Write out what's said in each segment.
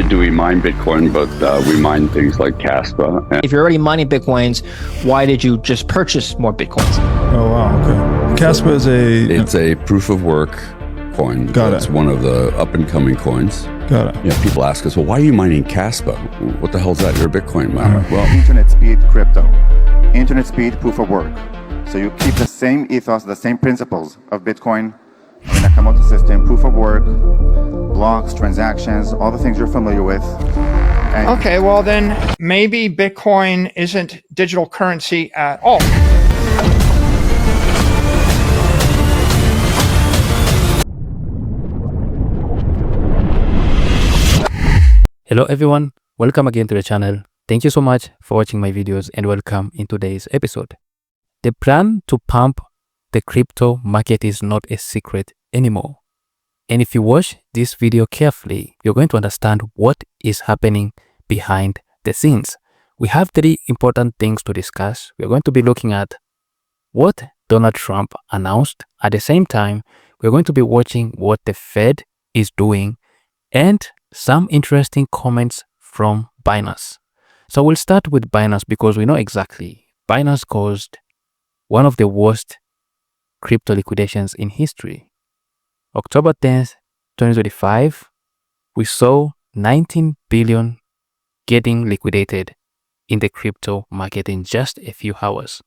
only do we mine Bitcoin, but we mine things like Kaspa. If you're already mining Bitcoins, why did you just purchase more Bitcoins? Oh, wow. Okay. Kaspa is It's a proof of work coin. Got It's it. one of the up and coming coins. Got it. Yeah, people ask us, well, why are you mining Kaspa? What the hell is that? You're a Bitcoin miner. Well, Internet speed crypto. Internet speed proof of work. So you keep the same ethos, the same principles of Bitcoin in the Nakamoto system, proof of work, blocks, transactions, all the things you're familiar with. And Okay, well then maybe Bitcoin isn't digital currency at all. Hello everyone, welcome again to the channel. Thank you so much for watching my videos and welcome in today's episode. The plan to pump the crypto market is not a secret anymore. And if you watch this video carefully, you're going to understand what is happening behind the scenes. We have three important things to discuss. We're going to be looking at what Donald Trump announced. At the same time, we're going to be watching what the Fed is doing and some interesting comments from Binance. So we'll start with Binance because we know exactly Binance caused one of the worst crypto liquidations in history. October 10th, 2025, we saw 19 billion getting liquidated in the crypto market in just a few hours.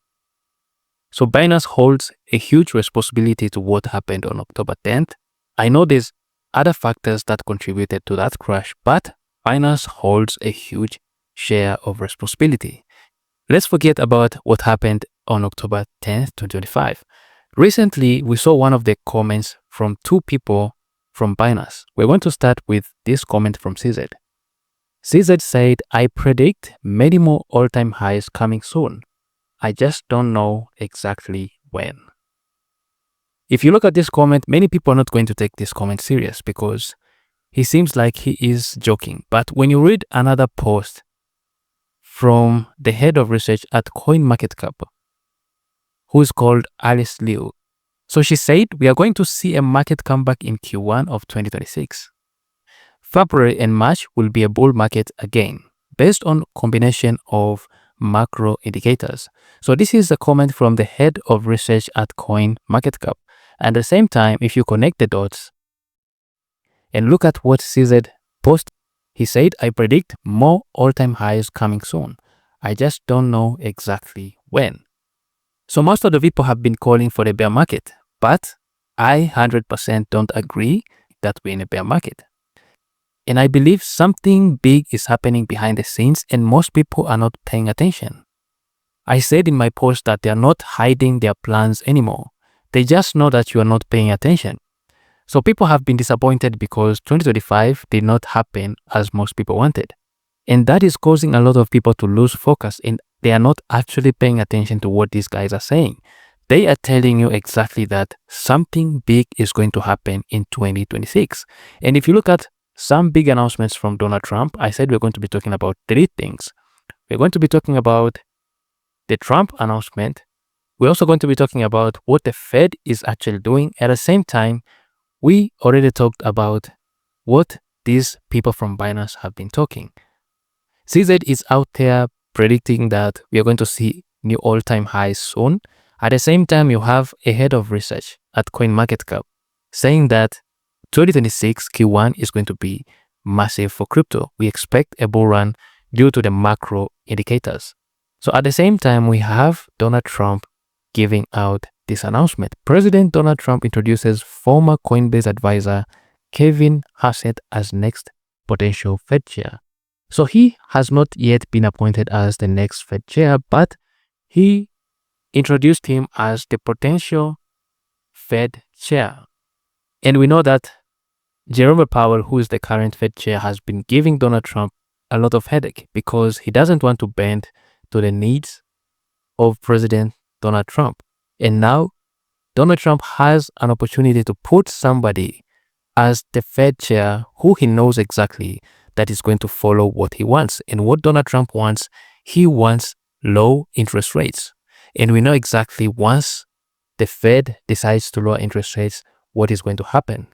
So Binance holds a huge responsibility to what happened on October 10th. I know there's other factors that contributed to that crash, but Binance holds a huge share of responsibility. Let's forget about what happened on October 10th, 2025. Recently, we saw one of the comments from two people from Binance. We're going to start with this comment from CZ. CZ said, I predict many more all-time highs coming soon. I just don't know exactly when. If you look at this comment, many people are not going to take this comment serious because he seems like he is joking. But when you read another post from the head of research at CoinMarketCap, who is called Alice Liu. So she said, we are going to see a market comeback in Q1 of 2026. February and March will be a bull market again, based on combination of macro indicators. So this is a comment from the head of research at CoinMarketCap. At the same time, if you connect the dots and look at what CZ posted, he said, I predict more all-time highs coming soon. I just don't know exactly when. So most of the people have been calling for the bear market, but I 100% don't agree that we're in a bear market. And I believe something big is happening behind the scenes and most people are not paying attention. I said in my post that they are not hiding their plans anymore. They just know that you are not paying attention. So people have been disappointed because 2025 did not happen as most people wanted. And that is causing a lot of people to lose focus and they are not actually paying attention to what these guys are saying. They are telling you exactly that something big is going to happen in 2026. And if you look at some big announcements from Donald Trump, I said we're going to be talking about three things. We're going to be talking about the Trump announcement. We're also going to be talking about what the Fed is actually doing. At the same time, we already talked about what these people from Binance have been talking. CZ is out there predicting that we are going to see new all-time highs soon. At the same time, you have a head of research at CoinMarketCap saying that 2026 Q1 is going to be massive for crypto. We expect a bull run due to the macro indicators. So at the same time, we have Donald Trump giving out this announcement. President Donald Trump introduces former Coinbase advisor Kevin Hassett as next potential Fed chair. So he has not yet been appointed as the next Fed chair, but he introduced him as the potential Fed chair. And we know that Jerome Powell, who is the current Fed chair, has been giving Donald Trump a lot of headache because he doesn't want to bend to the needs of President Donald Trump. And now Donald Trump has an opportunity to put somebody as the Fed chair who he knows exactly that is going to follow what he wants. And what Donald Trump wants, he wants low interest rates. And we know exactly once the Fed decides to lower interest rates, what is going to happen.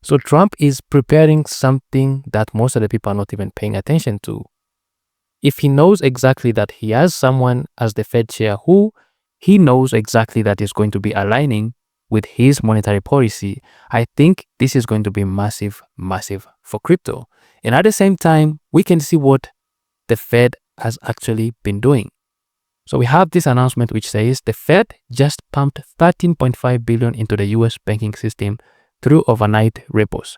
So Trump is preparing something that most of the people are not even paying attention to. If he knows exactly that he has someone as the Fed chair who he knows exactly that is going to be aligning with his monetary policy, I think this is going to be massive, massive for crypto. And at the same time, we can see what the Fed has actually been doing. So we have this announcement which says the Fed just pumped $13.5 billion into the US banking system through overnight repos,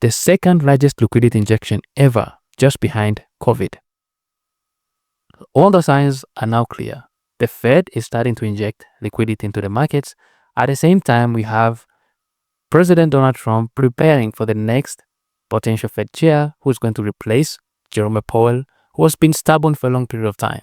the second largest liquidity injection ever, just behind COVID. All the signs are now clear. The Fed is starting to inject liquidity into the markets. At the same time, we have President Donald Trump preparing for the next potential Fed chair who is going to replace Jerome Powell, who has been stubborn for a long period of time.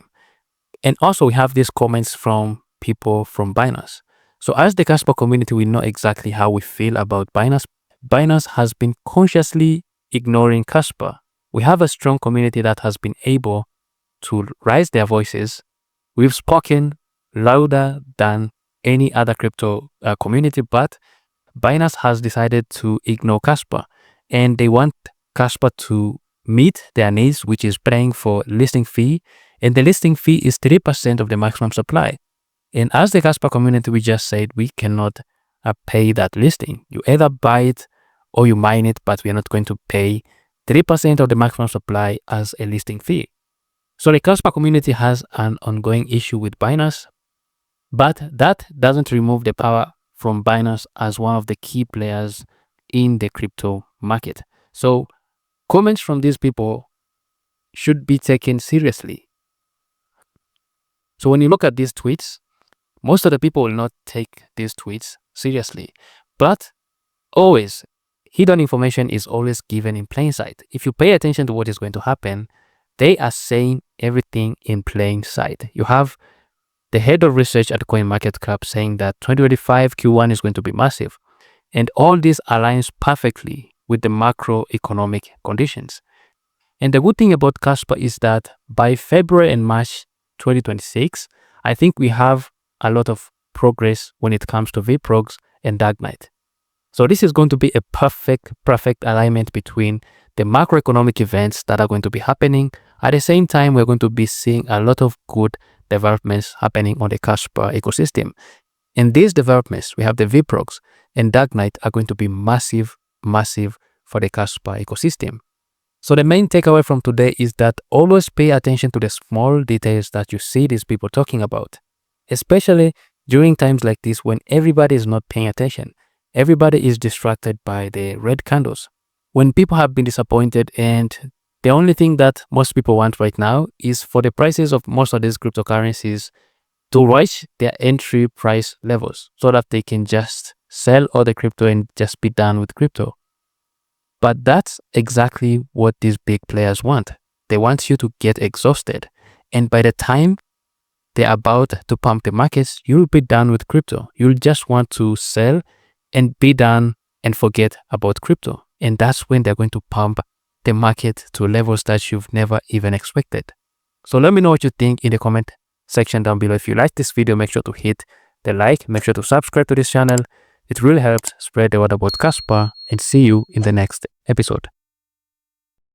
And also we have these comments from people from Binance. So as the Kaspa community, we know exactly how we feel about Binance. Binance has been consciously ignoring Kaspa. We have a strong community that has been able to raise their voices. We've spoken louder than any other crypto community, but Binance has decided to ignore Kaspa, and they want Kaspa to meet their needs, which is paying for listing fee, and the listing fee is 3% of the maximum supply. And as the Kaspa community, we just said we cannot pay that listing. You either buy it or you mine it, but we are not going to pay 3% of the maximum supply as a listing fee. So the Kaspa community has an ongoing issue with Binance, but that doesn't remove the power from Binance as one of the key players in the crypto market. So comments from these people should be taken seriously. So when you look at these tweets, most of the people will not take these tweets seriously, but always hidden information is always given in plain sight. If you pay attention to what is going to happen, they are saying everything in plain sight. You have the head of research at CoinMarketCap saying that 2025 Q1 is going to be massive. And all this aligns perfectly with the macroeconomic conditions. And the good thing about Kaspa is that by February and March 2026, I think we have a lot of progress when it comes to VPROGs and Dark Knight. So this is going to be a perfect alignment between the macroeconomic events that are going to be happening. At the same time, we're going to be seeing a lot of good developments happening on the Kaspa ecosystem. And these developments, we have the VPROGs and Dark Knight, are going to be massive for the Kaspa ecosystem. So the main takeaway from today is that always pay attention to the small details that you see these people talking about, especially during times like this when everybody is not paying attention. Everybody is distracted by the red candles. When people have been disappointed, and the only thing that most people want right now is for the prices of most of these cryptocurrencies to reach their entry price levels so that they can just sell all the crypto and just be done with crypto. But that's exactly what these big players want. They want you to get exhausted. And by the time they're about to pump the markets, you'll be done with crypto. You'll just want to sell and be done and forget about crypto. And that's when they're going to pump the market to levels that you've never even expected. So let me know what you think in the comment section down below. If you like this video, make sure to hit the like, make sure to subscribe to this channel. It really helps spread the word about Kaspa, and see you in the next episode.